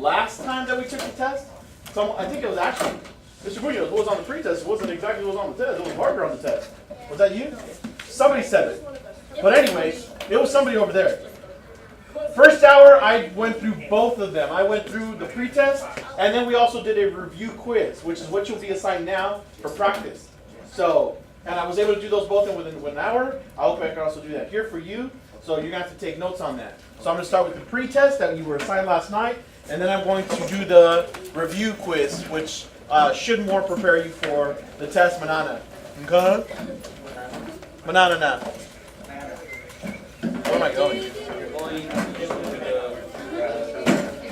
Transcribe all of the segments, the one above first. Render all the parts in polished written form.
last time that we took the test, I think it was actually Mr. Munoz was on the pretest. It wasn't exactly what was on the test. It was Parker on the test. Was that you? Somebody said it. But anyways, it was somebody over there. First hour, I went through both of them. I went through the pretest, and then we also did a review quiz, which is what you'll be assigned now for practice. So, and I was able to do those both within 1 hour. I hope I can also do that here for you. So you're going to have to take notes on that. So I'm going to start with the pretest that you were assigned last night, and then I'm going to do the review quiz, which should more prepare you for the test, Manana. Okay? Manana now. Where am I going?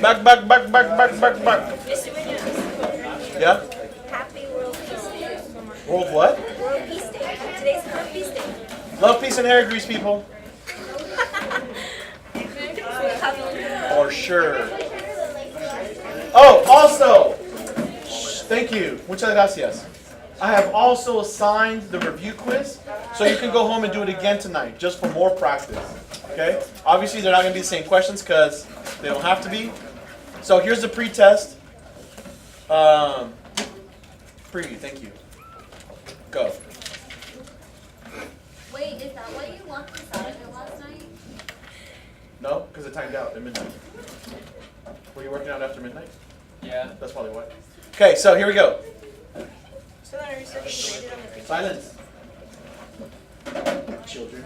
Back. Yeah? Happy World Peace Day. World what? World Peace Day. Today's World Peace Day. Love, peace, and hair grease, people. For sure. Oh, also, thank you. Muchas gracias. I have also assigned the review quiz, so you can go home and do it again tonight, just for more practice. Okay? Obviously, they're not going to be the same questions because they don't have to be. So here's the pretest. Preview, thank you. Go. Wait, is that why you locked this out of it last night? No, because it timed out at midnight. Were you working out after midnight? Yeah. That's probably why. Okay, so here we go. So then are you still getting graded on the pre-test? Silence. Children.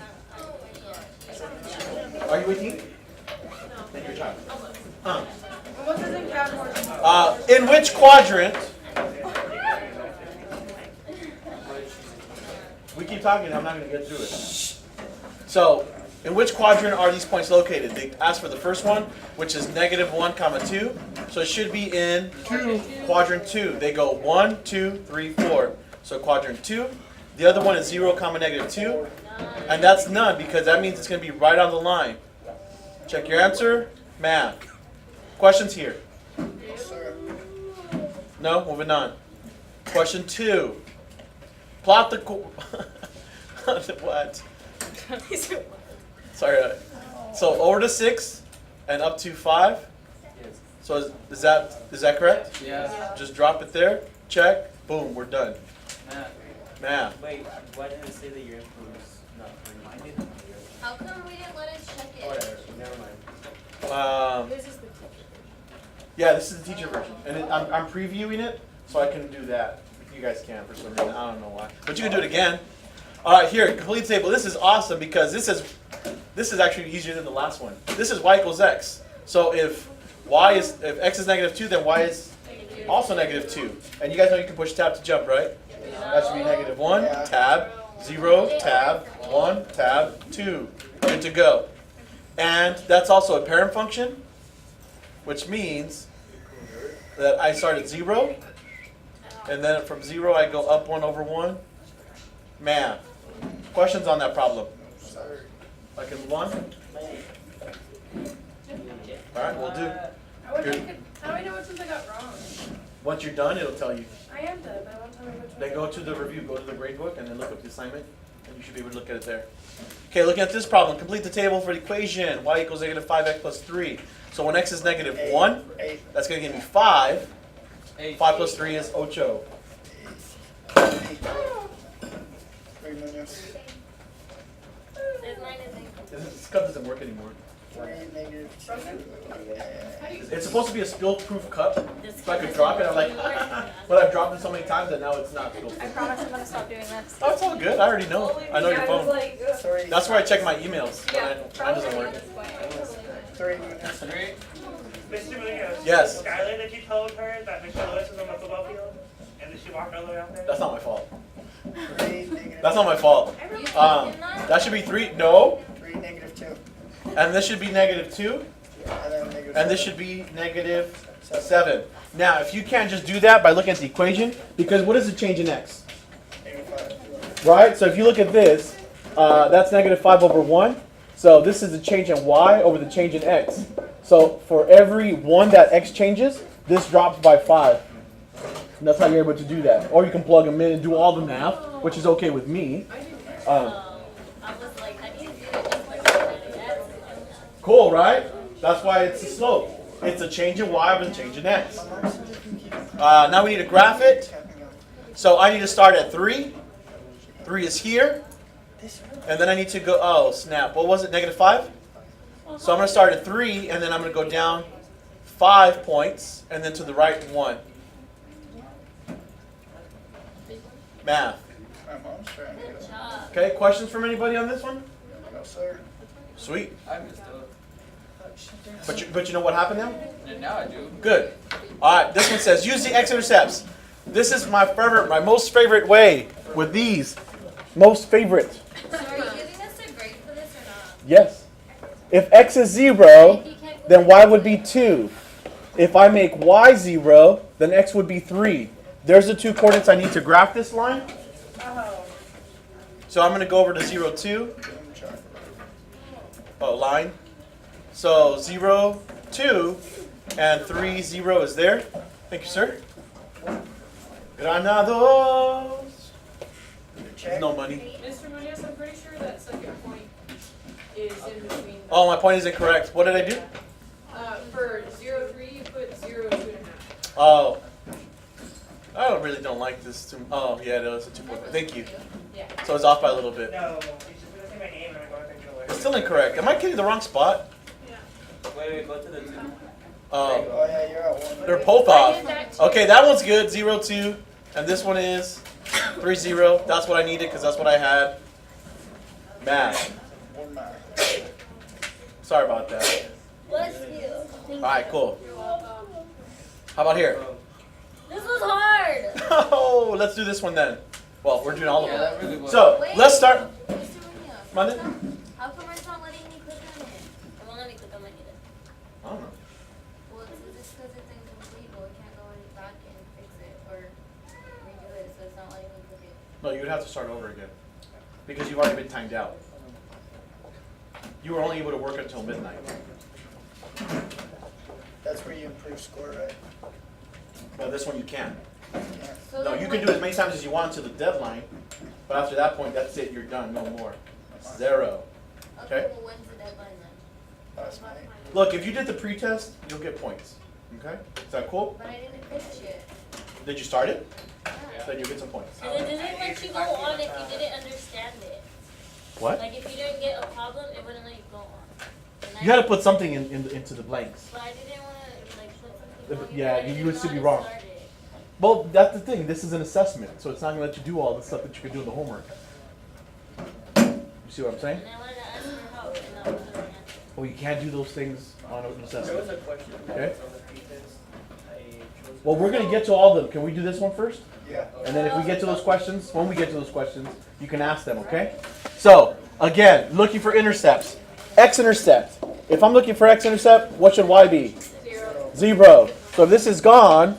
Are you 18? Then you're a child. What doesn't count more? In which quadrant? We keep talking, I'm not going to get through it. So, in which quadrant are these points located? They asked for the first one, which is -1, 2. So it should be in quadrant 2. They go 1, 2, 3, 4. So quadrant 2. The other one is 0, -2. And that's none because that means it's going to be right on the line. Check your answer. Math. Questions here? No? Moving on. Question 2. Plot the... What? Sorry. So over to 6 and up to 5. So is that correct? Yeah. Just drop it there. Check. Boom. We're done. Math. Wait, why did it say that your info was not reminded? How come we didn't let us check it? Whatever, never mind. This is the teacher. Yeah, this is the teacher version, and I'm previewing it so I can do that. If you guys can for some reason, I don't know why, but you can do it again. All right, here, complete table. This is awesome because this is actually easier than the last one. This is y equals x. So if x is -2, then y is also -2. And you guys know you can push tab to jump, right? That should be -1, tab, 0, tab, 1, tab, 2. Good to go. And that's also a parent function, which means that I start at 0, and then from 0 I go up 1 over 1. Math. Questions on that problem? Like in 1? All right, we'll do. How do I know which ones I got wrong? Once you're done, it'll tell you. I am done, but I want to tell me which ones. Then go to the review, go to the grade book, and then look up the assignment, and you should be able to look at it there. Okay, looking at this problem, complete the table for the equation. Y equals -5x plus 3. So when x is -1, that's going to give me 5. 5 plus 3 is 8. This cup doesn't work anymore. It's supposed to be a spill-proof cup, so I could drop it. I'm like, but I've dropped it so many times that now it's not spill-proof. I promise I'm gonna stop doing this. Oh, it's all good. I already know. I know your phone. That's where I check my emails. Mine doesn't work. Mr. Munoz. Yes. Skylar, did you tell her that Mr. Lewis was on the football field? And did she walk all the way out there? That's not my fault. That's not my fault. You That should be 3. No. 3, -2. And this should be -2. And this should be -7. Now, if you can't just do that by looking at the equation, because what is the change in x? Right? So if you look at this, that's -5 over 1. So this is the change in y over the change in x. So for every 1 that x changes, this drops by 5. And that's how you're able to do that. Or you can plug them in and do all the math, which is okay with me. I was like, I need to do it just like I did it. Cool, right? That's why it's a slope. It's a change in y with a change in x. Now we need to graph it. So I need to start at 3. 3 is here. And then I need to go, oh snap, what was it, -5? So I'm going to start at 3, and then I'm going to go down 5 points, and then to the right 1. Math. My mom's trying to get Good it. job. Okay, questions from anybody on this one? No, sir. Sweet. I missed it. But you know what happened now? And now I do. Good. All right, this one says, use the x-intercepts. This is my most favorite way with these. Most favorite. So are you giving us a grade for this or not? Yes. If x is 0, then y would be 2. If I make y 0, then x would be 3. There's the 2 coordinates I need to graph this line. Oh. So I'm going to go over to 0, 2. Oh, line. So 0, 2, and 3, 0 is there. Thank you, sir. Granados. No money. Mr. Munoz, I'm pretty sure that second point is in between. Oh, my point is incorrect. What did I do? For 0, 3, you put 0, 2.5. Oh. I really don't like this. Oh, yeah, no, it's a 2 point. Thank you. Yeah. So it's off by a little bit. No, you should say my name and I'm going to take it away. It's still incorrect. Am I getting the wrong spot? Wait, go to the 2. Oh. Oh, yeah, you're at 1. They're both I off. did that too. Okay, that one's good. 0, 2. And this one is 3, 0. That's what I needed because that's what I had. Math. 1 mile. Sorry about that. Bless you. All right, cool. How about here? This was hard. Oh, let's do this one then. Well, we're doing all of Yeah, them. that really was. So, Wait. let's start. Mr. Munoz, Monday? how come it's not letting me click on it? It won't let me click on it. I don't know. Well, it's just because it's incomplete, but we can't go back and fix it or redo it, so it's not letting me click it. No, you would have to start over again because you've already been timed out. You were only able to work until midnight. That's where you improve score, right? Well, this one you can. Yeah. So No, then you can when- do as many times as you want until the deadline, but after that point, that's it. You're done. No more. 0. Okay, okay. well, when's the deadline then? Last night. Look, if you did the pretest, you'll get points. Okay? Is that cool? But I didn't finish it. Did you start it? Yeah. Then you get some points. And it didn't let you go on if you didn't understand it. What? Like if you didn't get a problem, it wouldn't let you go on. And You got to put something into the blanks. But I didn't want to like put something wrong. Yeah, I didn't you would know still how be to wrong. start it. Well, that's the thing. This is an assessment, so it's not going to let you do all the stuff that you could do in the homework. You see what I'm saying? And I wanted to ask for help, and that wasn't an answer. Well, you can't do those things on an There assessment. was a question Okay. on the pretest. I chose. Well, we're going to get to all of them. Can we do this one first? Yeah. And then if we get to those questions, when we get to those questions, you can ask them, okay? So, again, looking for intercepts. X-intercept. If I'm looking for x-intercept, what should y be? 0. So if this is gone,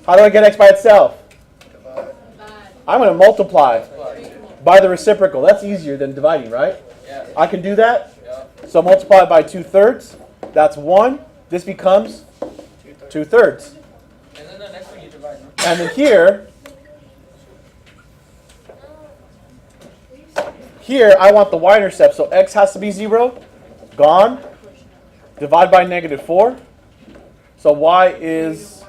how do I get x by itself? Divide. I'm going to multiply by the reciprocal. That's easier than dividing, right? Yeah. I can do that. Yeah. So multiply by 2/3. That's 1. This becomes 2/3. And then the next one you divide. No? And then here I want the y-intercept. So x has to be 0. Gone. Divide by -4. So y is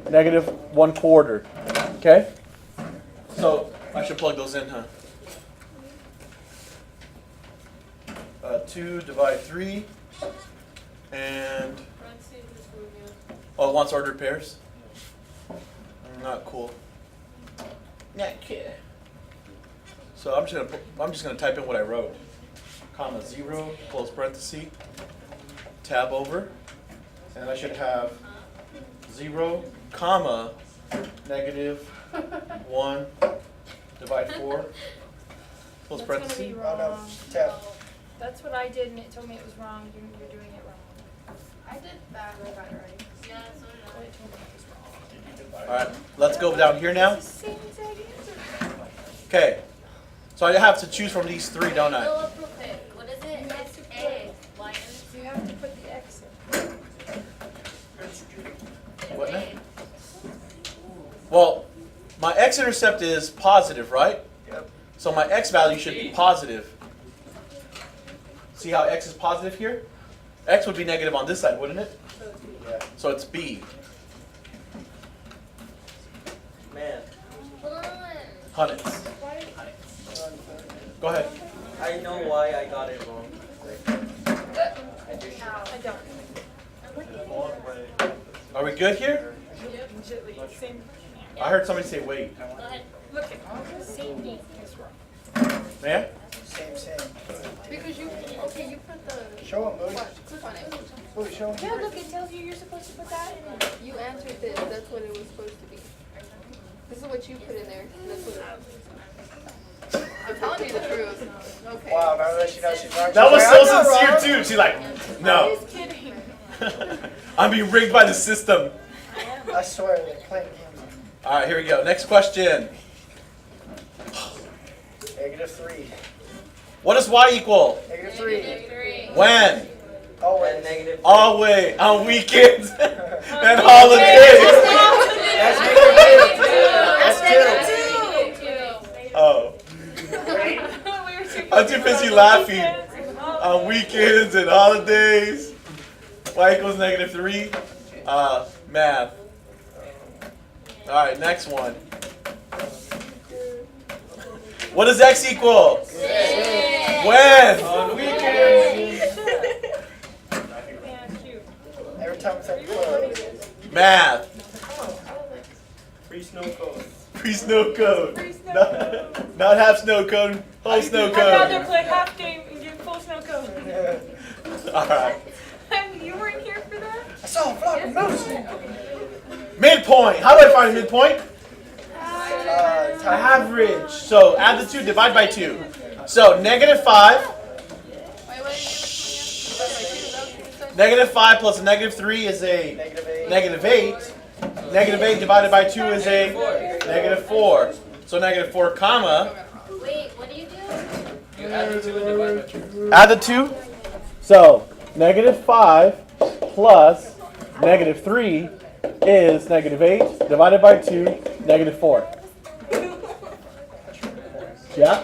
-1/4. Okay? So I should plug those in, huh? 2 divide 3. And oh, it wants ordered pairs? Not cool. Not cool. So I'm just gonna type in what I wrote. Comma 0, close parenthesis, tab over, and I should have 0, comma, -1, divide 4, close That's gonna be parenthesis. Oh, no. wrong. Tab. That's what I did, and it told me it was wrong. You're doing it wrong. I did that. I got it right. Yeah, so did But it told me it was wrong. All right, let's go down here now. It's the same exact answer. Okay, so I have to choose from these 3, don't Fill I? up real quick. What is it? It's A, Y, So you have to put the X in. What now? A. Well, my x-intercept is positive, right? Yep. So my x value should be positive. See how x is positive here? X would be negative on this side, wouldn't it? So Yeah. So it's B. Man, Hold on. Hunnits. Go ahead. I know why I got it wrong. I don't. Are we good here? Same. I heard somebody say wait. Go ahead. Look at same thing is wrong. Man? Same. Because you put the. Show him, Moody. Click on it. Moody, show him. Yeah, look, it tells you you're supposed to put that in it. You answered this. That's what it was supposed to be. This is what you put in there. That's what. I'm telling you the truth. Okay. Wow, now that she knows she's wrong. That was she's so like, I'm not sincere wrong. too. She's like, no. Just kidding. I'm being rigged by the system. I swear, they're playing games. All right, here we go. Next question. -3. What does y equal? -3. 3. When? Oh, And wait. negative. Always. On weekends and holidays. That's -2. Oh. I'm too busy laughing. On weekends and holidays. Y equals -3. Math. All right, next one. What does x equal? When? On weekends. Yeah, cute. Every time it's at close. Math. Free snow cone. Free snow code. Not half snow code, whole snow I'd rather code. play half game and get full snow cone. All right. You weren't here for that? I saw a flock of moose. Midpoint. How do I find a midpoint? Time. Average. So add the 2, divide by 2. So -5. -5 plus a -3 is a -8. -8 divided by 2 is a -4. So -4 comma. Wait, what do you do? You add the 2 and divide by 2. Add the 2. So -5 plus -3 is -8 divided by 2, -4. Yeah?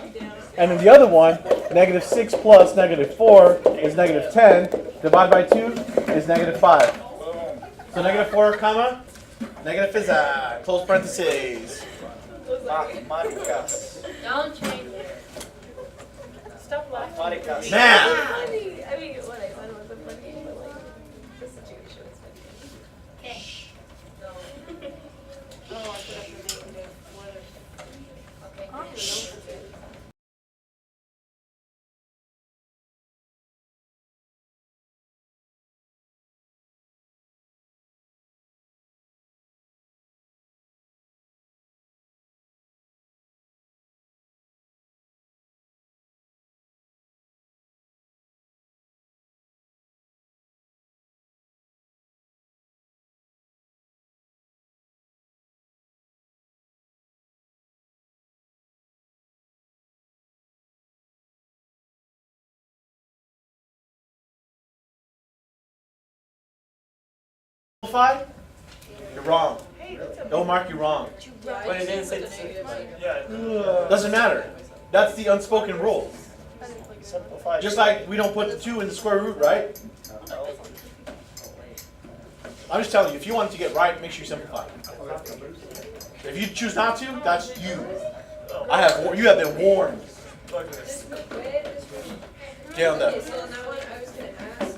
And then the other one, -6 plus -4 is -10 divided by 2 is -5. So -4 comma, negative is close parentheses. Maricas. Don't change it. Stop laughing. Maricas. Math. I mean, what I thought was a funny, but like, the situation was funny. Okay. Oh, I put up the date and the weather. Okay. I don't even know what it is. Simplify? You're wrong. Hey, that's a Don't mark you wrong. But it didn't say the same. Yeah. Doesn't matter. That's the unspoken rule. Simplify. Just like we don't put the 2 in the square root, right? I'm just telling you, if you want it to get right, make sure you simplify. If you choose not to, that's you. You have been warned. Get on that. So on that one, I was gonna ask,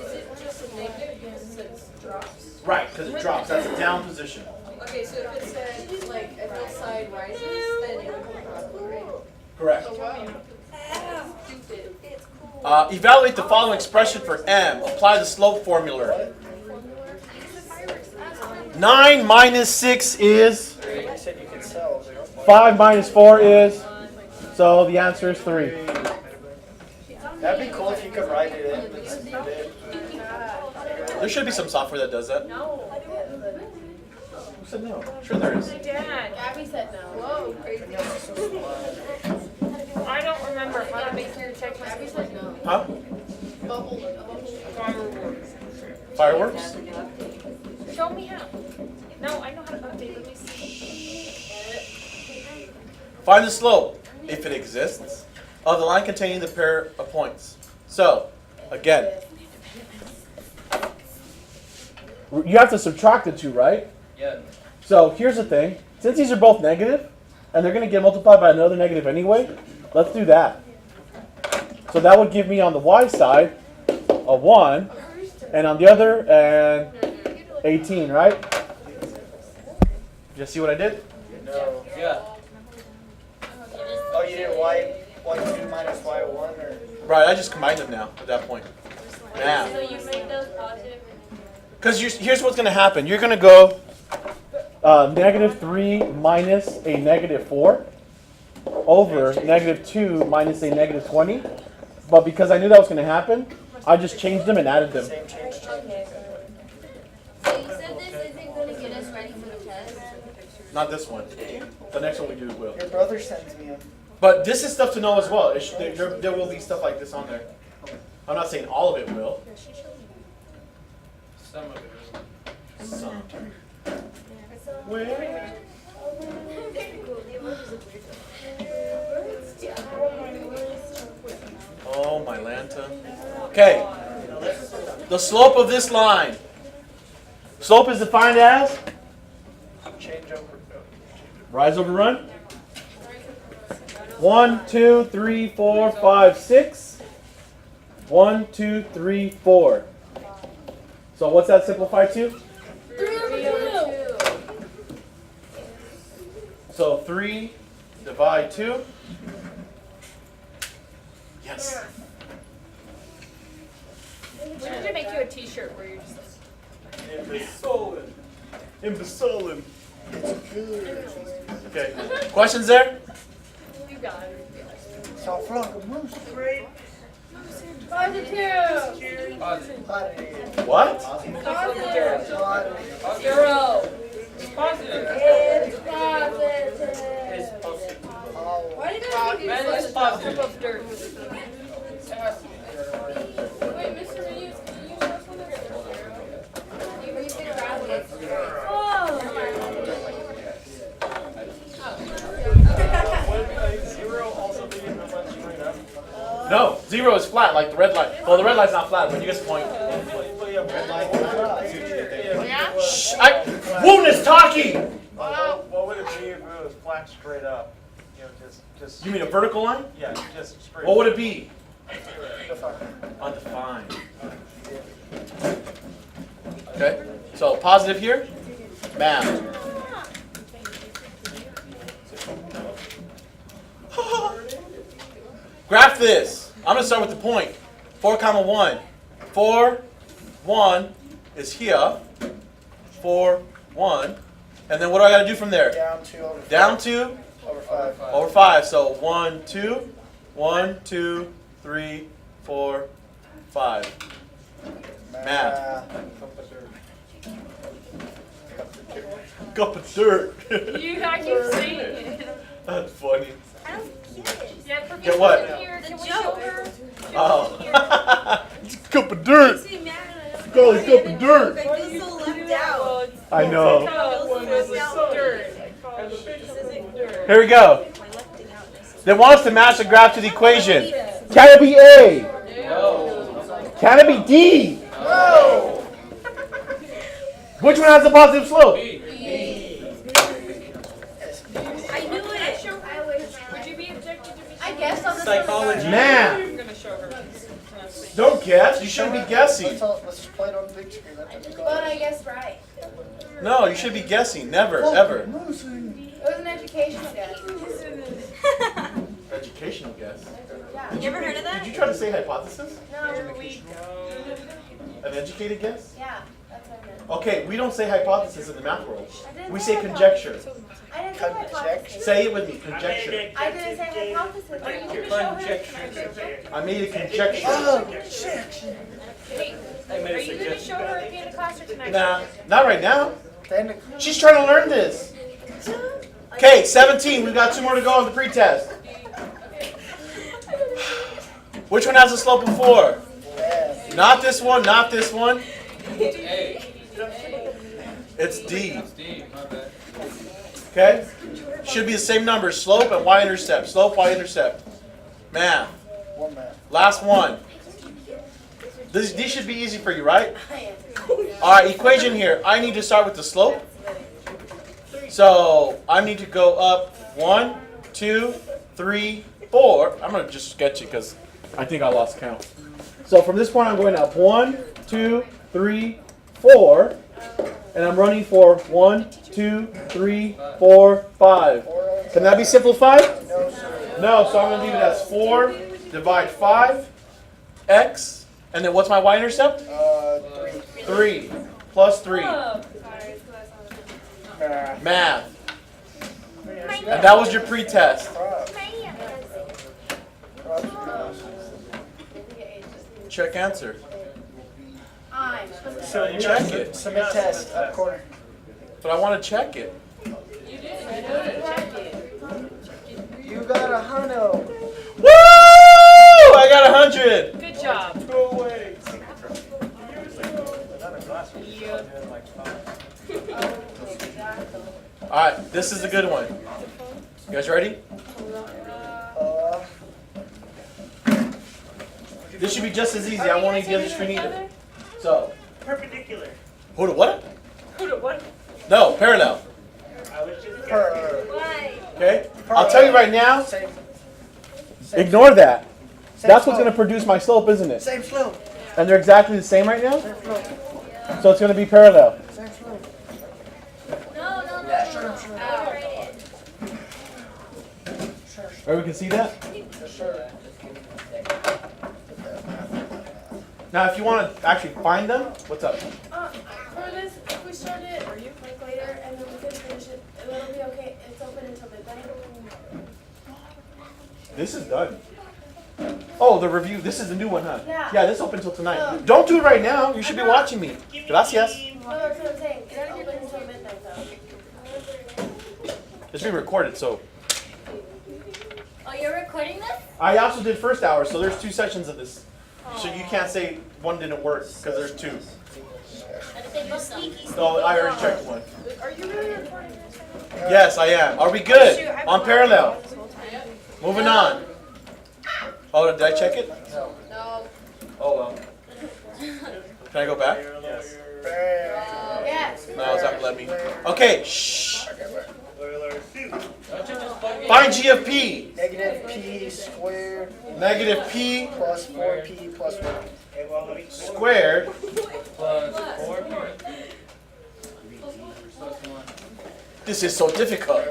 is it just a negative because it drops? Right, because it drops. That's a down position. Okay, so if it said, like, if this side rises, then it would drop, right? Correct. Stupid. Evaluate the following expression for m. Apply the slope formula. 9 minus 6 is? You said you could sell. 5 minus 4 is? So the answer is 3. That'd be cool if you could write it in. But you did. There should be some software that does that. No. Who said no? Sure there is. My dad. Gabby said no. Whoa, crazy. I don't remember how to make your text Gabby message. said no. Huh? Fireworks? Show me how. No, I know how to update. Let me see. Find the slope, if it exists, of the line containing the pair of points. So, again, You have to subtract the 2, right? Yeah. So here's the thing. Since these are both negative, and they're going to get multiplied by another negative anyway, let's do that. So that would give me on the y side a 1, and on the other an 18, right? You see what I did? No. Yeah. Oh, you did y2 minus y1 or? Right, I just combined them now at that point. So Yeah. you make those positive. Because here's what's going to happen. You're going to go negative 3 minus a negative 4 over negative 2 minus a negative 20. But because I knew that was going to happen, I just changed them and added them. Same change. So you said this isn't going to get us ready for the test? Not this one. The next one we do will. Your brother sends me them. But this is stuff to know as well. There will be stuff like this on there. I'm not saying all of it will. Some of it. Some. Oh, my Lanta. Okay. The slope of this line. Slope is defined as Change over. rise over run. 1, 2, 3, 4, 5, 6. 1, 2, 3, 4. So what's that simplified to? 3/2. So 3 divide 2. Yes. We need to make you a T-shirt where you're just like. Imbecile. Imbecile. Okay. Questions there? You got it. So flock of moose. Great. Positive. Positive. What? Positive. 0. Zero. Positive. It's positive. It's positive. Oh. Why did I do Man, this? it's positive. Of dirt. Wait, Mr. Reeves, can you show us one of those? You read it around it. No, 0 is flat, like the red line. Well, the red line's not flat, but you get the point. Shh, Woon is talking! What would it be if it was flat straight up? You know, just You mean a vertical line? yeah, just straight. What would it be? Define. Undefined. Okay, so positive here, math. Graph this. I'm going to start with the point. 4, 1. 4, 1 is here. 4, 1. And then what do I got to do from there? Down 2 over 5. Down 2 Over 5. over 5. So 1, 2. 1, 2, 3, 4, 5. Math. Cup of dirt. You gotta keep saying it. That's funny. I don't get it. Yeah, for Get what? Here, The can we joke. show her? Oh. It's a cup of dirt. Makes me mad. I don't Call it understand cup of the dirt. joke. I feel so left out. I know. Here we go. They want us to match the graph to the equation. Can it be A? No. Can it be D? No! Which one has the positive slope? I knew it. Would you be objected to me? I guessed on the Psychology. Math. I'm gonna show her. Don't guess. You shouldn't be guessing. Let's just play it on the big screen. But I guessed right. No, you should be guessing. Never, ever. It was an educational guess. Educational guess. You ever heard of that? Did you try to say hypothesis? No, we. An educated guess? Yeah, that's what I meant. Okay, we don't say hypothesis in the math world. I didn't We say say conjecture. I didn't say hypothesis. Say it with me. Conjecture. I didn't say hypothesis. Are you going to show her? I made a conjecture. Hey, are you gonna show her at the end of class or tonight? Nah, not right now. Then She's trying to learn this. Okay, 17. We've got 2 more to go on the pretest. Which one has a slope of 4? Not this one, not this one. A. It's D. D. My bad. Okay? Should be the same number. Slope and y-intercept. Slope, y-intercept. Math. one math. Last one. These should be easy for you, right? All right, equation here. I need to start with the slope. So I need to go up 1, 2, 3, 4. I'm going to just sketch it because I think I lost count. So from this point, I'm going up 1, 2, 3, 4. And I'm running for 1, 2, 3, 4, 5. Can that be simplified? No, sir. No, so I'm going to leave it as 4 divide 5 x. And then what's my y-intercept? 3. 3 plus 3. Nah. Math. And that was your pretest. Check answer. So you Check it. submit test up corner. But I want to check it. You got a hundo. Woo! I got 100. Good job. Go away. All right, this is a good one. You guys ready? This should be just as easy. I won't need the other screen either. So, Perpendicular. who to what? Who to what? No, parallel. I was just guessing. Per. Okay? I'll tell you right now, Same. ignore that. Same That's what's slope. going to produce my slope, isn't it? Same slope. And they're exactly the same right now? Same slope. So it's going to be parallel. Same slope. Everyone can see that? Yes, sir. Now, if you want to actually find them, what's up? For this, if we start it like later and then we can finish it, it'll be okay. It's open until midnight. This is done. Oh, the review. This is the new one, huh? Yeah. Yeah, this open until tonight. Don't do it right now. You should be watching me. Gracias. No, that's what I'm saying. It's open until midnight though. It's being recorded, so. Oh, you're recording this? I also did first hour, so there's 2 sessions of this. So you can't say one didn't work, because there's 2. So I already checked one. Are you really recording this? Yes, I am. Are we good? On parallel. Moving on. Oh, did I check it? No. No. Oh, well. Can I go back? Yes. No, it's not gonna let me. Okay, shh. Euler 2. Find G of P. Negative P squared Negative P plus 4P plus 1. Okay, well, let me squared. This is so difficult.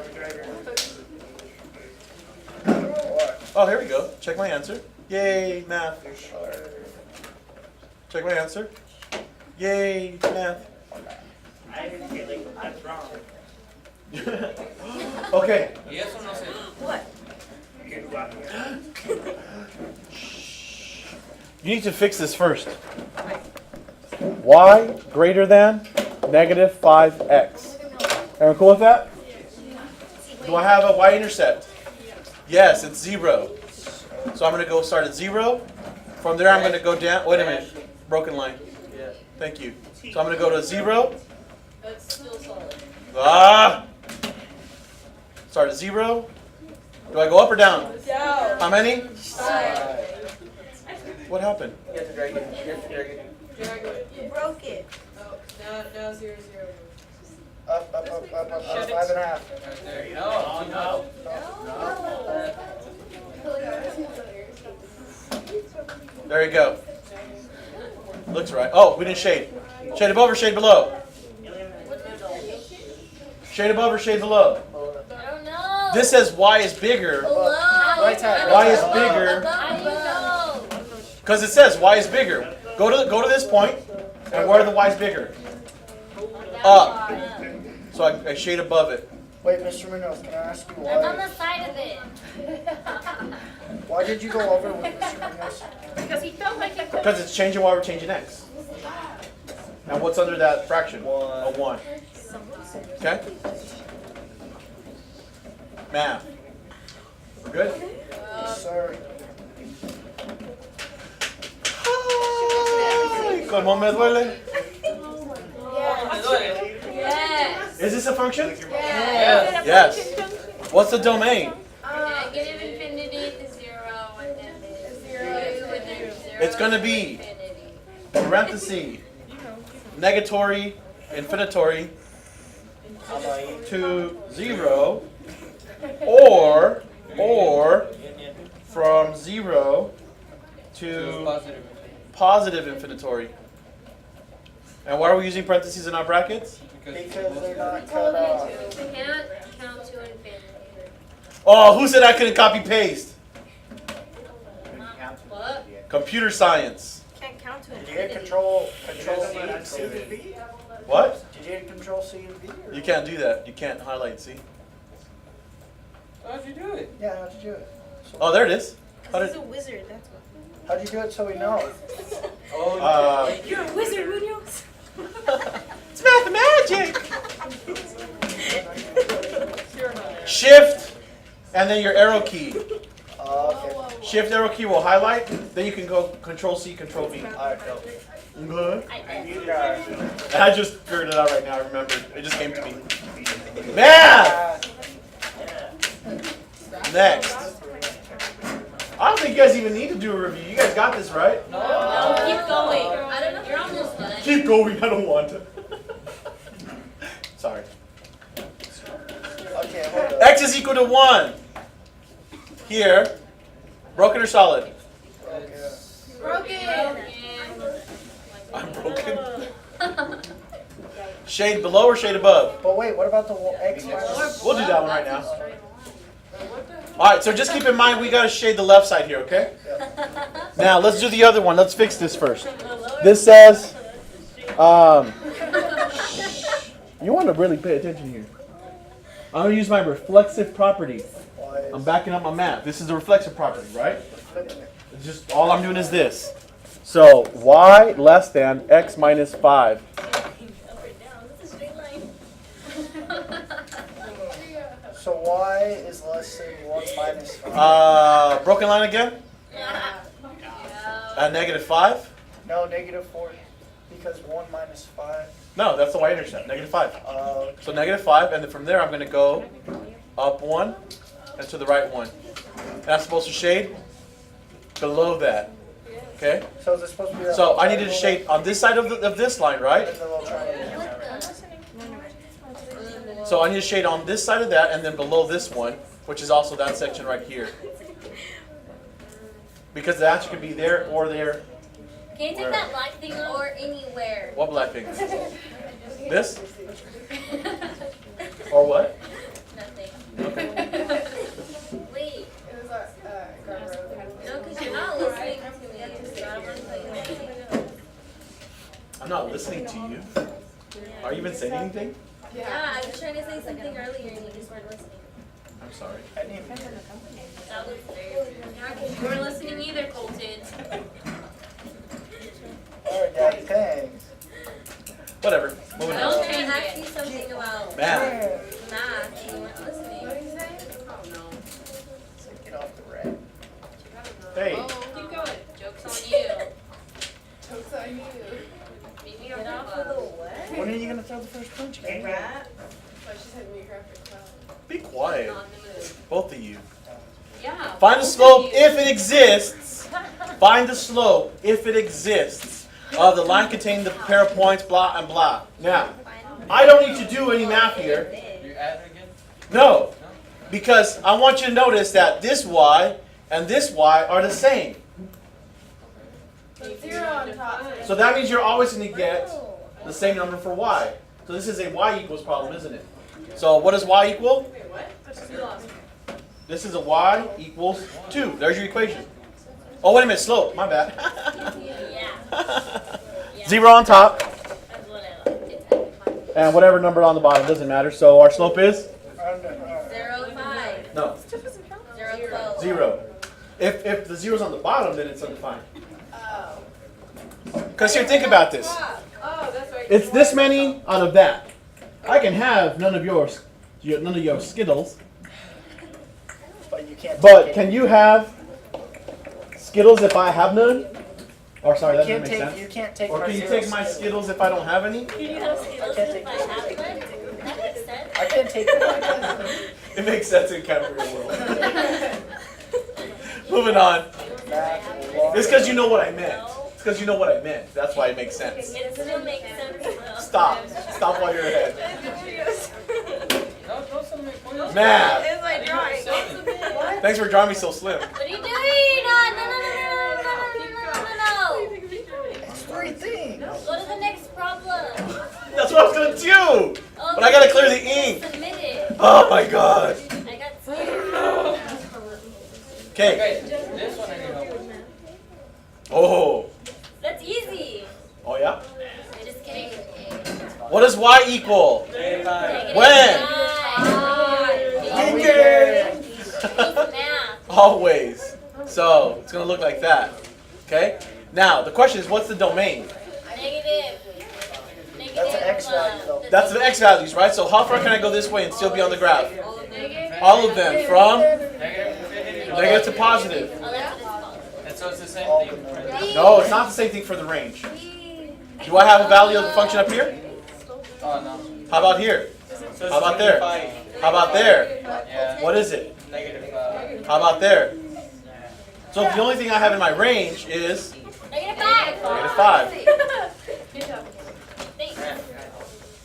Oh, here we go. Check my answer. Yay, math. Check my answer. Yay, math. I didn't get like that's wrong. Okay. What? You can go out here. You need to fix this first. Y greater than negative 5x. Everyone cool with that? Do I have a y-intercept? Yes, it's 0. So I'm going to go start at 0. From there I'm going to go down. Wait a minute. Broken line. Thank you. So I'm going to go to 0. That's still solid. Ah! Start at 0. Do I go up or down? Down. How many? 5. What happened? You have to drag it. You have to drag it. Drag it. You broke it. Oh, now 0, 0. Up, 5.5. There you go. No. There you go. Looks right. Oh, we didn't shade. Shade above or shade below? Shade above or shade below? I don't know. This says y is bigger Below. Right side. Y is bigger. How do you know? because it says y is bigger. Go to this point, and where are the y's bigger? Up. So I shade above it. Wait, Mr. Munoz, can I ask you That's on why? the side of it. Why did you go over with Mr. Munoz? Because he felt like it could. Because it's changing y, we're changing x. Now what's under that fraction? A 1. Okay? Math. We're good? Yes, sir. Ay, ¿Cómo me duele? Yes. Is this a function? Yes. Yes. What's the domain? Negative infinity to 0 and then 0 and then 0. It's gonna be infinity. parenthesis, negatory, infinitory I'm like, to 0, or from 0 to positive infinitory. And why are we using parentheses in our brackets? because they're not cut off. You can't count to infinity. Oh, who said I couldn't copy paste? What? Computer science. Can't count to Did you infinity. hit control C and V? What? Did you hit control C and V? or- You can't do that. You can't highlight, see? How'd you do it? Yeah, how'd you do it? Oh, there it is. How He's did, a wizard, that's what. How'd you do it so we know? You're a wizard, Munoz. it's mathemagic. Shift, and then your arrow key. Okay. Shift arrow key will highlight. Then you can go Control C, Control V. Alright, go. Good. You guys. I just figured it out right now. I remembered. It just came to me. Math. Next. I don't think you guys even need to do a review. You guys got this, right? No, keep going. I don't know. You're almost done. Keep going. I don't want to. Sorry. Okay, hold up. X is equal to 1. Here. Broken or solid? Okay. Broken. I'm broken. Shade below or shade above? But wait, what about the X minus? We'll do that one right now. Alright, so just keep in mind we gotta shade the left side here, okay? Now let's do the other one. Let's fix this first. This says, you want to really pay attention here. I'm gonna use my reflexive property. I'm backing up my map. This is the reflexive property, right? It's just all I'm doing is this. So y less than x minus 5. So y is less than 1 minus 5. Broken line again? Negative 5? No, negative 4. Because 1 minus 5. No, that's the y-intercept. Negative 5. So negative 5, and then from there I'm going to go up 1 and to the right 1. And I'm supposed to shade below that. Okay? So is it supposed to be that So little I needed to triangle shade on this side of this line, right? and the little triangle? So I need to shade on this side of that and then below this one, which is also that section right here. Because the answer can be there or there. Can you take that black thing off? Or anywhere. What black thing? This? Or what? Nothing. Okay. Wait. It was a No, because you're not listening to me. So I don't want to tell you anything. I'm not listening to you. Are you even saying anything? Yeah, I was trying to say something earlier and you just weren't listening. I'm sorry. I didn't even That was very You weren't listening either, Colton. Alright, Daddy, thanks. Whatever. Moving I was on. trying to ask you something about Math. math and you weren't listening. What did you say? So get off the rack. Hey. Keep going. Joke's on you. Jokes on you. Meet me on the what? When are you gonna throw the first punch again? Oh, she said me graphic. Be quiet. On the move. Both of you. Yeah. Find the slope if it exists. Find the slope if it exists of the line containing the pair of points, blah and blah. Now, I don't need to do any math here. You add it again? No. Because I want you to notice that this y and this y are the same. Zero on top. So that means you're always going to get the same number for y. So this is a y equals problem, isn't it? So what does y equal? This is a y equals 2. There's your equation. Oh, wait a minute, slope. My bad. Yeah. 0 on top That's what I like. and whatever number on the bottom. Doesn't matter. So our slope is? 0.5. No. 0.12. 0. If the 0's on the bottom, then it's undefined. Oh. Because here, think about this. Oh, that's right. It's this many out of that. I can have none of your Skittles, But you can't but take can you have Skittles if I have none? Or sorry, that you doesn't can't make take you sense. can't take Or my can you zero take my Skittles. Skittles if I don't have any? Can you have Skittles if I have one? That makes sense. I can't take mine. It makes sense in kind of real world. Moving on. Math, It's because you know what I meant. because you know what I meant. That's why it makes sense. It still makes sense though. Stop. Stop while you're ahead. Math. It's like drawing. Thanks for drawing me so slim. What are you doing? No. It's 3 things. Go to the next problem. That's what I was gonna do. Oh, But I gotta clear the ink. Submit it. Oh my god. I got scared. Okay. This one I need help with. Oh. That's easy. Oh yeah. Just kidding. What does y equal? Negative When? 9. Math. Always. So it's gonna look like that. Okay. Now the question is, what's the domain? Negative. That's an X value though. That's the x values, right? So how far can I go this way and still be on the graph? Negative. All of them, from Negative negative to positive. Oh, that's what it's called. And so it's the same thing for this. No, it's not the same thing for the range. Do I have a value of the function up here? Oh no. How about here? So How about there? 5. How about there? Yeah. What is it? Negative How about there? So the only thing I have in my range is Negative 5. negative 5. Thanks.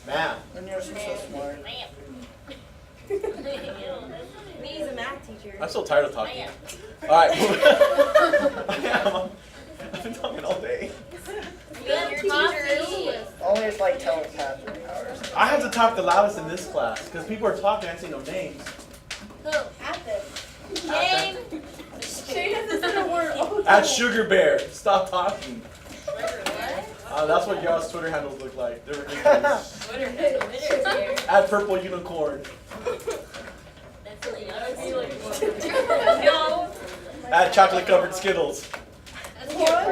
Math. And you're so smart. Me as a math teacher. I'm so tired of talking. I am. Alright. I am. I've been talking all day. Your teacher. Only if like telepathic powers. I have to talk the loudest in this class because people are talking. I say no names. Who? Athens. Shane. Shane has this in a word. Oh, At Sugar Bear. Stop talking. That's what y'all's Twitter handles look like. They're ridiculous. At Purple Unicorn. That's what you No. At Chocolate Covered Skittles. Yeah.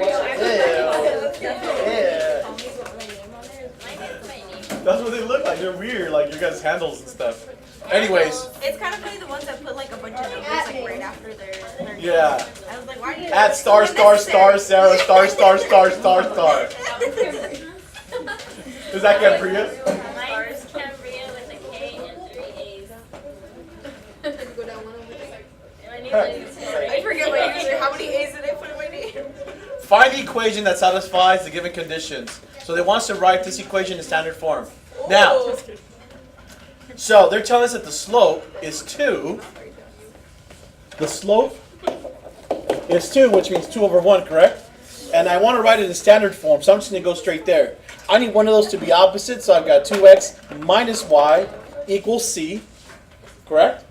That's what they look like. They're weird, like your guys' handles and stuff. Anyways, It's kind of funny the ones that put like a bunch of numbers like right after their yeah. I was like, why do you At star star star Sarah star star star star star. Is that Cambria? Mine's Cambria with a K and 3 A's. Go down one over there. And I need to I forget my user. How many A's did I put in my name? Find the equation that satisfies the given conditions. So they want us to write this equation in standard form. Now, so they're telling us that the slope is 2. The slope is 2, which means 2 over 1, correct? And I want to write it in standard form, so I'm just going to go straight there. I need one of those to be opposite, so I've got 2x minus y equals c, correct?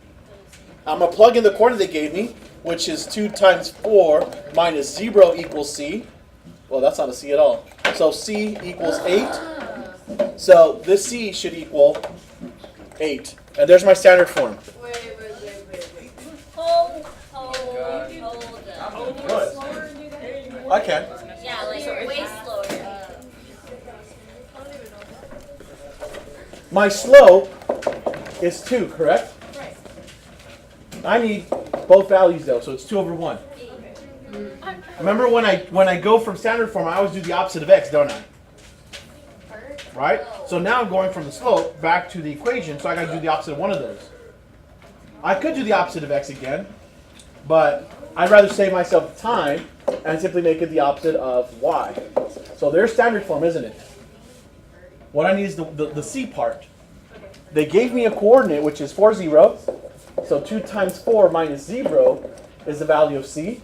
I'm going to plug in the coordinate they gave me, which is 2 times 4 minus 0 equals c. Well, that's not a c at all. So c equals 8. So this c should equal 8. And there's my standard form. hold up. What? I can. Yeah, like way slower. My slope is 2, correct? Right. I need both values though, so it's 2 over 1. Remember when I go from standard form, I always do the opposite of x, don't I? Right? So now I'm going from the slope back to the equation, so I got to do the opposite of one of those. I could do the opposite of x again, but I'd rather save myself time and simply make it the opposite of y. So there's standard form, isn't it? What I need is the c part. They gave me a coordinate, which is 4, 0. So 2 times 4 minus 0 is the value of c,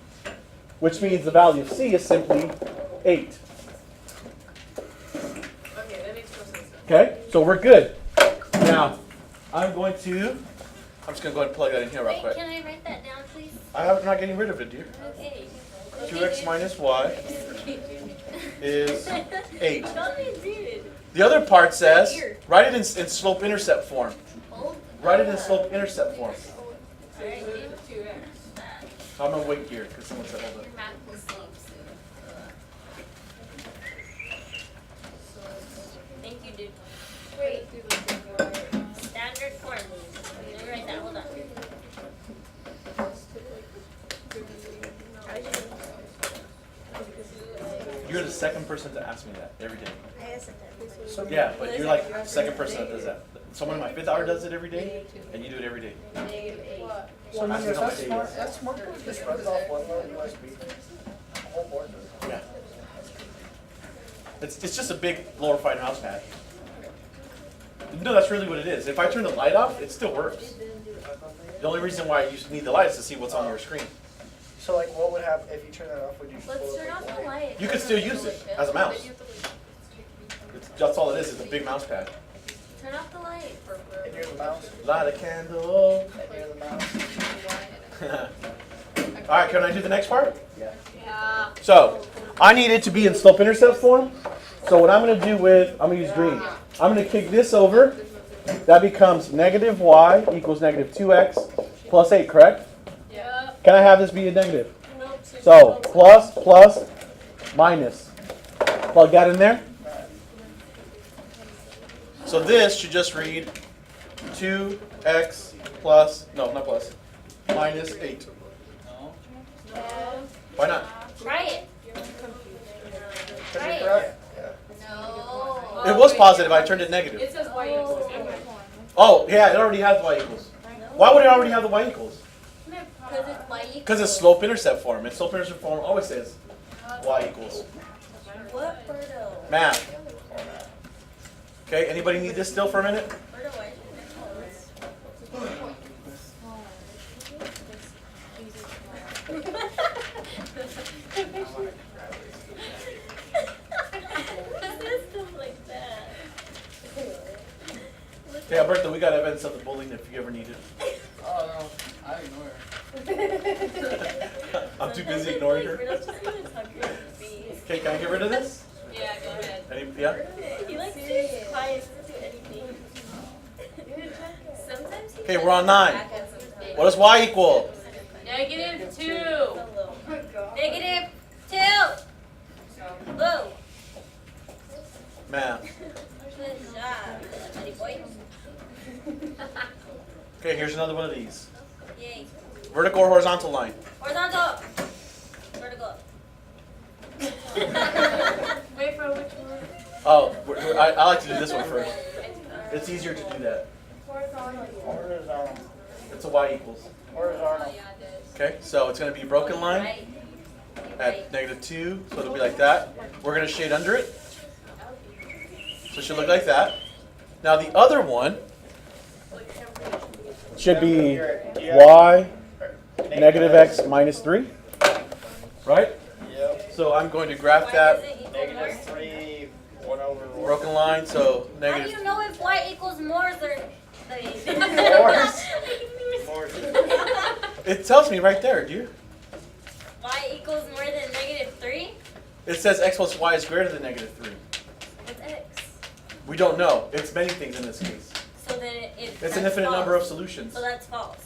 which means the value of c is simply 8. Okay, so we're good. Now, I'm just going to go ahead and plug that in here real Wait, quick. can I write that down, please? I'm not getting rid of it, dear. Okay. 2x minus y is 8. Don't be rude. The other part says, write it in slope-intercept form. Hold. Write it in slope-intercept form. Alright, I'm going to wait here, because someone said hold your math will sleep soon. Thank you, dude. Wait. Standard form. Let me write that. Hold on. You're the second person to ask me that every day. So Yeah, but you're like the second person that does that. Someone in my 5th hour does it every day, and you do it every day. So Ask me how my that's day smart. is. That's smart. Just runs off one little USB. The whole board does it. Yeah. It's just a big glorified mouse pad. No, that's really what it is. If I turn the light off, it still works. The only reason why you need the light is to see what's on your screen. So like, what would happen if you turn that off? Would you? Let's turn off the light. You could still use it as a mouse. That's all it is. It's a big mouse pad. Turn off the light. And you're the mouse. Light a candle. And you're the mouse. All right, can I do the next part? Yeah. Yeah. So, I need it to be in slope-intercept form. So what I'm going to do with, I'm going to use green. I'm going to kick this over. That becomes negative y equals negative 2x plus 8, correct? Yeah. Can I have this be a negative? So, plus, plus, minus. Plug that in there. So this should just read 2x plus, no, not plus, minus 8. Why not? Try it. Try it. Right? No. It was positive. I turned it negative. It says y equals negative. Oh, yeah, it already has y equals. Why would it already have the y equals? Because it's y equals. Because it's slope-intercept form. And slope-intercept form always says y equals. What, Birdo? Math. Okay, anybody need this still for a minute? Birdo, why System like that. Okay, Alberto, we got evidence of the bullying if you ever need it. Oh no, I ignore her. I'm too busy ignoring her. Okay, can I get rid of this? Yeah, go ahead. Yeah? He likes to be quiet, doesn't do anything. Sometimes he Okay, we're on 9. What does y equal? -2. -2. Whoa. Math. Good job, buddy boy. Okay, here's another one of these. Yay. Vertical or horizontal line? Horizontal. Vertical. Wait for which one? Oh, I like to do this one first. It's easier to do that. Horizontal. It's a y equals. Horizontal. Okay, so it's going to be a broken line Right. at -2, so it'll be like that. We're going to shade under it. So it should look like that. Now the other one should be y negative x minus 3. Right? Yep. So I'm going to graph Why that does it equal -3, 1 over 1. broken line, so more? How do negative. you know if y equals more than Morse. Morse. It tells me right there, dear. y equals more than -3? It says x plus y is greater than -3. What's x? We don't know. It's many things in this case. So then It's an infinite number of solutions. So that's false.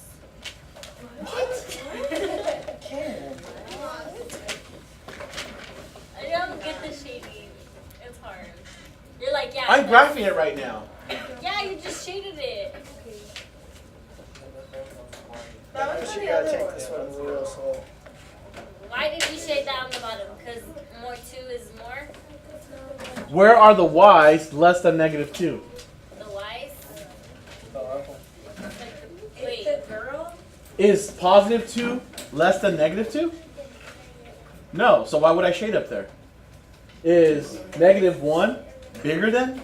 I don't get the shading. It's hard. You're like, yeah. I'm graphing it right now. Yeah, you just shaded it. That was you gotta take this one real slow. Why did you shade that on the bottom? Because more 2 is more? Where are the y's less than -2? The y's? Is Wait. the girl? Is positive 2 less than -2? No, so why would I shade up there? Is -1 bigger than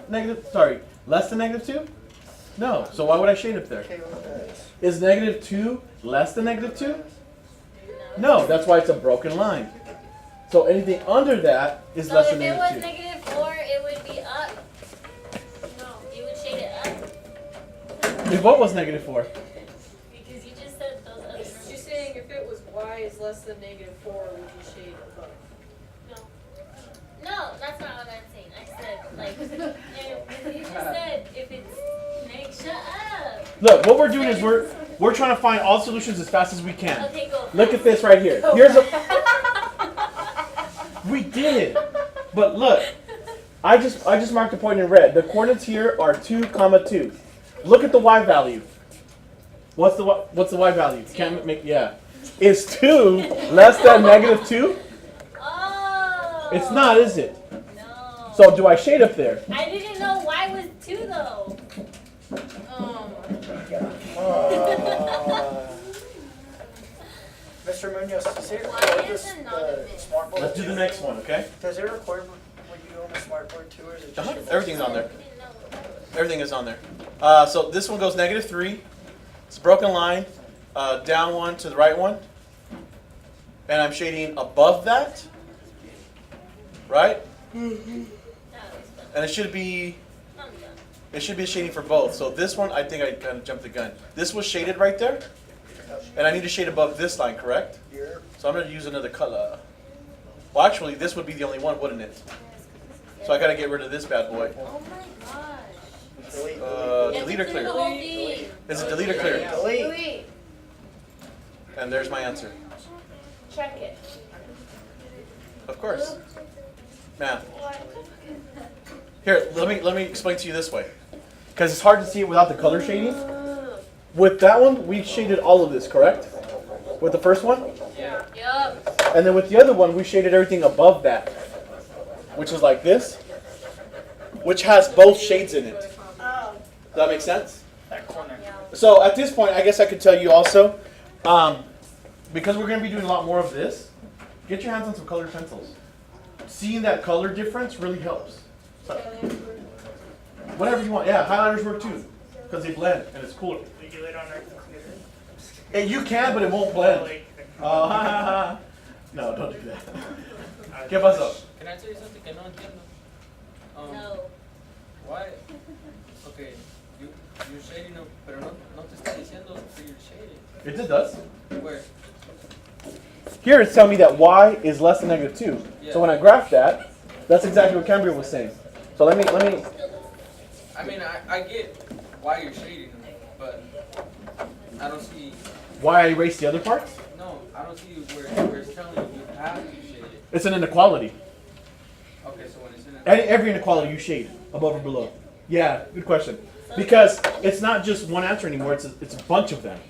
less than -2? No, so why would I shade up there? Okay, look at this. Is -2 less than -2? No, that's why it's a broken line. So anything under that is So less if than it was -2. -4, it would be up. No, you would shade it up. If what was -4? Because you just said those other numbers. She's saying if it was y is less than -4, would you shade above? No, that's not what I'm saying. I said, like, you just said if it's shut up. Look, what we're doing is we're trying to find all solutions as fast as we can. Okay, go. Look at this right here. Here's a. We did, but look, I just marked a point in red. The coordinates here are 2, 2. Look at the y value. What's the y value? Can't make Is 2 less than -2? Oh. It's not, is it? No. So do I shade up there? I didn't know y was 2 though. Mr. Munoz, Why is it not a bit? smart board? Let's do the next one, okay? Does it record when you go on the smartboard too, or is it just Uh-huh. your Everything's on there. Didn't know. Everything is on there. So this one goes -3. It's a broken line, down one to the right one. And I'm shading above that, right? That was done. And it should be I'm done. It should be shading for both. So this one, I think I kind of jumped the gun. This was shaded right there, and I need to shade above this line, correct? Here. So I'm going to use another color. Well, actually, this would be the only one, wouldn't it? So I got to get rid of this bad boy. Oh my gosh. Delete, Delete or The clear? whole thing. Is it delete or clear? delete. Delete. And there's my answer. Check it. Of course. Math. Here, let me explain to you this way, because it's hard to see it without the color shading. With that one, we shaded all of this, correct? With the first one, Yup. and then with the other one, we shaded everything above that, which is like this, which has both shades in it. Oh. Does that make sense? That corner. So at this point, I guess I could tell you also, because we're going to be doing a lot more of this, get your hands on some colored pencils. Seeing that color difference really helps. So, whatever you want. Yeah, highlighters work too, because they blend and it's cooler. We do it on our computer. And you can, but it won't blend. Like, No, don't do that. ¿Qué pasó? Can I tell you something que no entiendo? No. Why? Okay, you're shading, pero no te está diciendo que you're shading. It does. Where? Here it's telling me that y is less than -2. Yeah. So when I graph that, that's exactly what Cambria was saying. So let me. I mean, I get why you're shading them, but I don't see. Why I erase the other parts? No, I don't see where it's telling you have to shade it. It's an inequality. Okay, so when it's in Every inequality you shade above or below. Yeah, good question. Because it's not just one answer anymore. It's a bunch of them.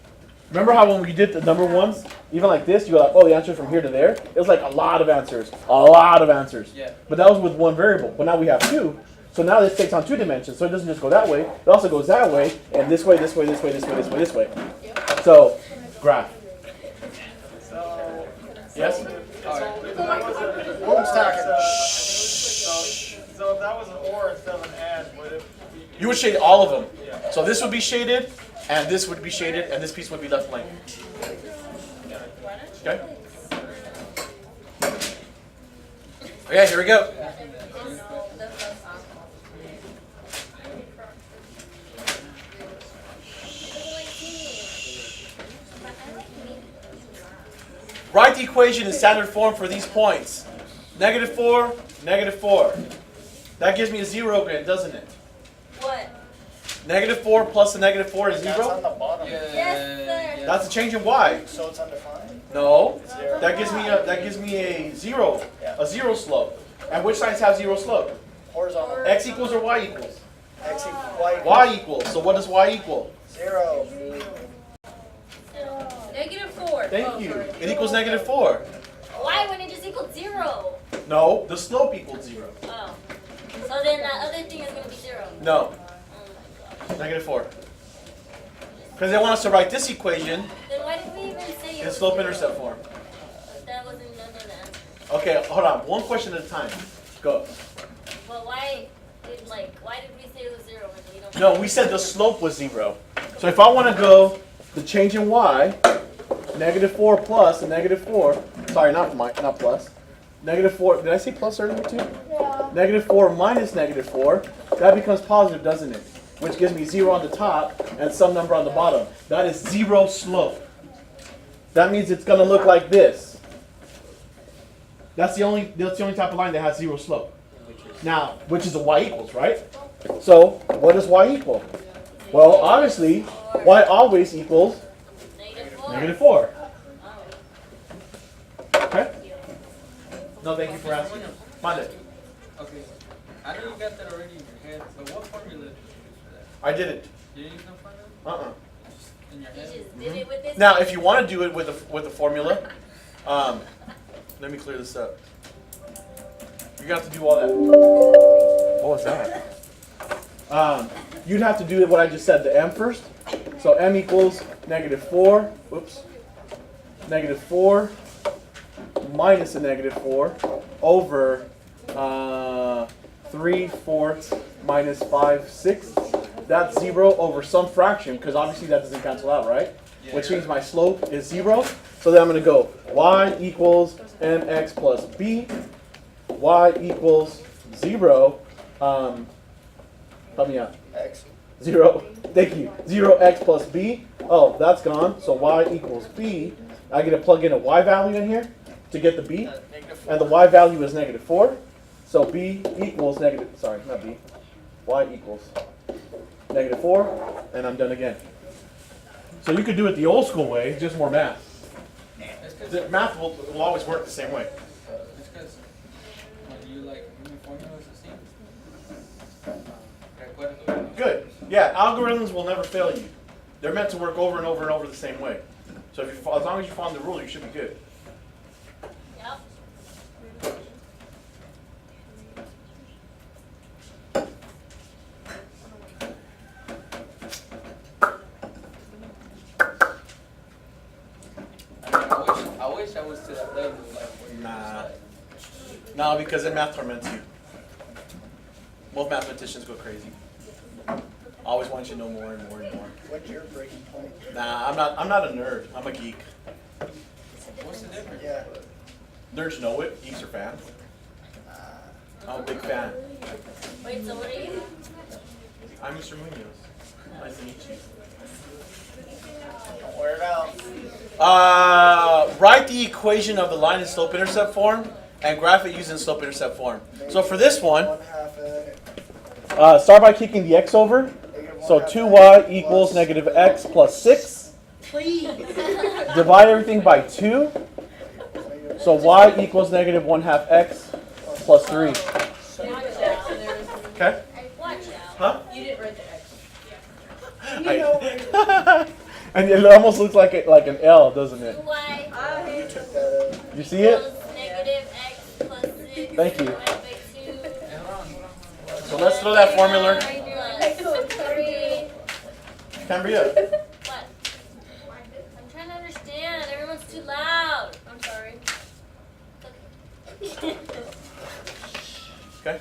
Remember how when we did the number ones, even like this, you were like, oh, the answer's from here to there? It was like a lot of answers. A lot of answers. Yeah. But that was with one variable. But now we have two. So now this takes on 2 dimensions. So it doesn't just go that way. It also goes that way, and this way, this way, this way, this way, this way, this way. So, graph. So, Yes? Who's talking? so if that was an or instead of an and, would it be? You would shade all of them. Yeah. So this would be shaded, and this would be shaded, and this piece would be left blank. Okay? Okay, here we go. Write the equation in standard form for these points. -4, -4. That gives me a 0 again, doesn't it? What? -4 plus a -4 is That's on 0? the bottom. Yes, sir. That's a change in y. So it's undefined? No. Zero. That gives me a 0. Yeah. A 0 slope. And which sides have 0 slope? Horizontal. X equals or y equals? X equals Y equals Y equals. So what does y equal? 0. -4. Thank you. It equals -4. Why when it just equals 0? No, the slope equals 0. Oh. So then that other thing is going to be 0. No, Oh my gosh. -4. Because they want us to write this equation Then why did we even say it in was slope 0? intercept form. That wasn't none of the answer. Okay, hold on. One question at a time. Go. Well, why did we say it was 0 when we don't? No, we said the slope was 0. So if I want to go the change in y, -4 plus a -4. Sorry, not plus. -4. Did I say plus earlier too? Yeah. -4 minus -4. That becomes positive, doesn't it? Which gives me 0 on the top and some number on the bottom. That is 0 slope. That means it's going to look like this. That's the only type of line that has 0 slope. Now, which is a y equals, right? So, what does y equal? Well, obviously, y always equals -4. -4. Okay? No, thank you for asking. Monday. Okay, I know you got that already in your head, but what formula did you use for that? I did it. You didn't use no formula? Just in your You head? just did it with this. Now, if you want to do it with a formula, let me clear this up. You're gonna have to do all that. What was that? You'd have to do what I just said, the m first. So m equals -4. Whoops. -4 minus a -4 over 3/4 minus 5/6. That's 0 over some fraction, because obviously that doesn't cancel out, right? Which means my slope is 0. So then I'm going to go y equals mx plus b. Y equals 0. Help me out. X. 0. Thank you. 0x plus b. Oh, that's gone. So y equals b. I get to plug in a y value in here to get the b. And the y value is -4. So b equals negative, sorry, not b. Y equals -4. And I'm done again. So you could do it the old school way, just more math. The math will always work the same way. It's because when you like new formulas así, recuerdo. Good. Yeah, algorithms will never fail you. They're meant to work over and over and over the same way. So if you, as long as you follow the rule, you should be good. Yep. I wish I was to that level, like where you're Nah. just No, because then math torments you. Most mathematicians go crazy. Always want you to know more and more and more. What's your breaking point? Nah, I'm not a nerd. I'm a geek. like, what's the difference? Yeah. Nerds know it. Geeks are fans. I'm a big fan. Wait, so what are you? I'm Mr. Munoz. Nice to meet you. Don't wear it out. Write the equation of the line in slope-intercept form and graph it using slope-intercept form. So for this one, 1/2 start by kicking the x over. So 2y equals -x plus 6. Divide everything by 2. So y equals -1/2 x plus 3. Okay? Watch out. Huh? You didn't write the X. And it almost looks like an L, doesn't it? Y You took that You see it? equals -x plus 6. Thank you. Divided by 2. So let's throw that formula. Plus 3. Cambria. What? I'm trying to understand. Everyone's too loud. I'm sorry. Okay.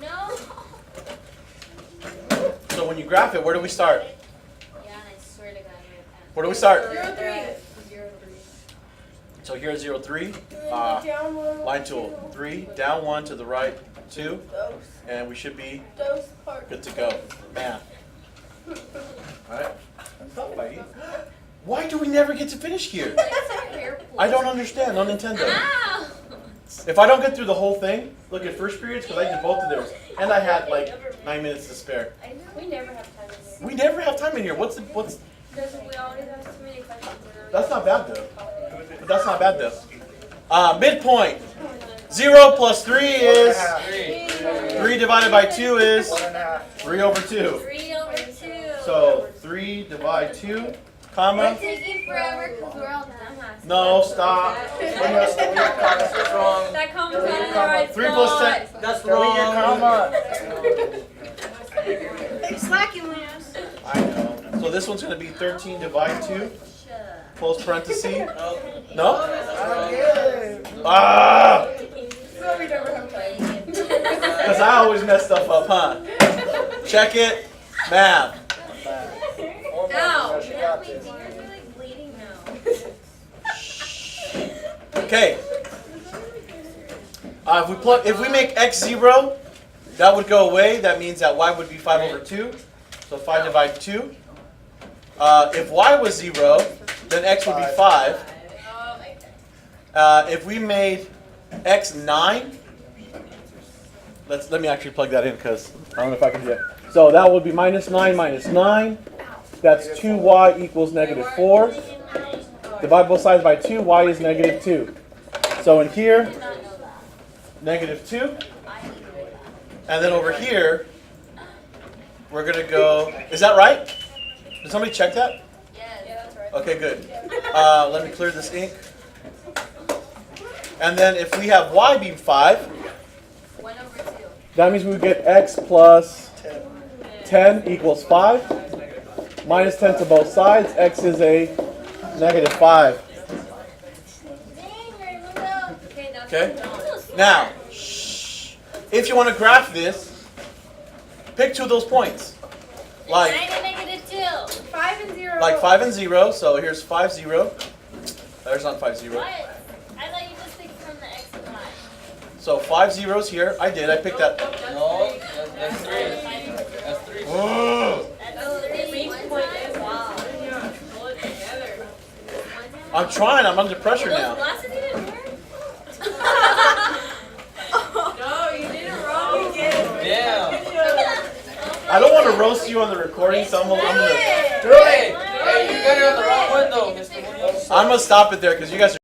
No. So when you graph it, where do we start? Yeah, and I swear to God, you're a fan. Where do we start? 0, 3. So here's 0, 3. Down one. Line tool. 3, down 1 to the right, 2. Those. And we should be Parts. good to go. Math. Alright? Why do we never get to finish here? I don't understand on Nintendo. Ow! If I don't get through the whole thing, look at first periods, because I did both of those. And I had like 9 minutes to spare. We never have time in here. We never have time in here. What's Because we always have too many questions. That's not bad though. But that's not bad though. Midpoint. 0 plus 3 is 3 divided by 2 is 1/2. 3 over 2. 3 over 2. So 3 divide 2, comma. It's taking forever because we're all dumbass. No, stop. That's wrong. That comma's not in the right 3 plus 10. That's Delete your wrong. comma. Slacking, Leos. I know. So this one's going to be 13 divide 2, close parenthesis. No? Okay. Ah! So we never have time. Because I always mess stuff up, huh? Check it. Math. Ow. She got My this. fingers are like bleeding now. Okay. If we make x 0, that would go away. That means that y would be 5 over 2. So 5 divided 2. If y was 0, then x would be 5. If we made x 9, let me actually plug that in because I don't know if I can do it. So that would be -9 minus 9. That's 2y equals -4. Divide both sides by 2, y is -2. So in here, -2. And then over here, we're going to go, is that right? Did somebody check that? Yeah, that's right. Okay, good. Let me clear this ink. And then if we have y being 5, 1 over 2. that means we would get x plus 10 equals 5. Minus 10 to both sides. X is a -5. Dang, Raimundo. Okay, that's Okay? almost Now, shh. if you want to graph this, pick 2 of those points. Like, -2. 5 and 0. like 5 and 0. So here's 5, 0. There's not 5, 0. What? I thought you just picked from the X and Y. So 5 zeros here. I did. I picked that. No, that's 3. That's 3. Ugh. That's 3 one time. Wow. I'm trying. I'm under pressure Those now. glasses didn't work? No, you did it wrong again. Damn. I don't want to roast you on the recording, so I'm gonna Hey, you got it on the wrong one though, Mr. Munoz. stop it there because you guys are